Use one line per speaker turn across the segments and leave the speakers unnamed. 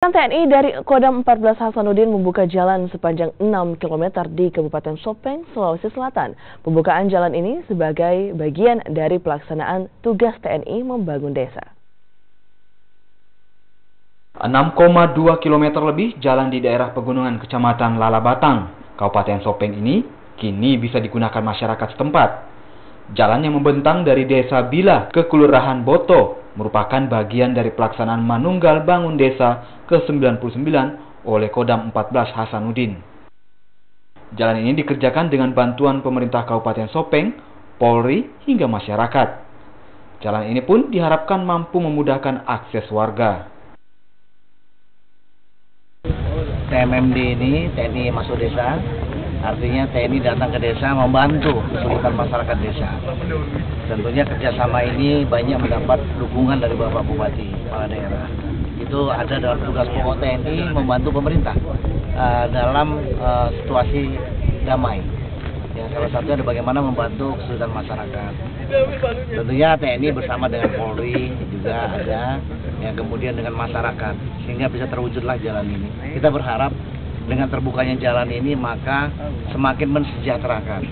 TNI dari Kodam 14 Hasanuddin membuka jalan sepanjang 6 km di Kabupaten Sopeng, Sulawesi Selatan. Pembukaan jalan ini sebagai bagian dari pelaksanaan tugas TNI membangun desa.
6,2 km lebih jalan di daerah pegunungan Kecamatan Lalabatang, Kabupaten Sopeng ini kini bisa digunakan masyarakat setempat. Jalan yang membentang dari Desa Bila ke Kelurahan Boto merupakan bagian dari pelaksanaan Manunggal Bangun Desa ke-99 oleh Kodam 14 Hasanuddin. Jalan ini dikerjakan dengan bantuan pemerintah Kabupaten Sopeng, Polri, hingga masyarakat. Jalan ini pun diharapkan mampu memudahkan akses warga.
TMMD ini, TNI masuk desa, artinya TNI datang ke desa membantu kesulitan masyarakat desa. Tentunya kerjasama ini banyak mendapat dukungan dari Bapak Bupati, kepala daerah. Itu ada dalam tugas pokok TNI membantu pemerintah dalam situasi damai. Yang salah satunya ada bagaimana membantu kesulitan masyarakat. Tentunya TNI bersama dengan Polri juga ada, yang kemudian dengan masyarakat, sehingga bisa terwujudlah jalan ini. Kita berharap dengan terbukanya jalan ini maka semakin mensejahterakan.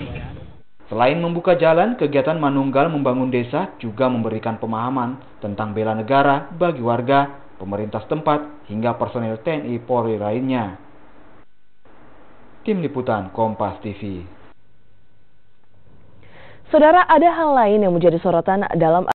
Selain membuka jalan, kegiatan Manunggal Membangun Desa juga memberikan pemahaman tentang bela negara bagi warga, pemerintah setempat, hingga personel TNI Polri lainnya. Tim Liputan Kompas TV.
Saudara, ada hal lain yang menjadi sorotan dalam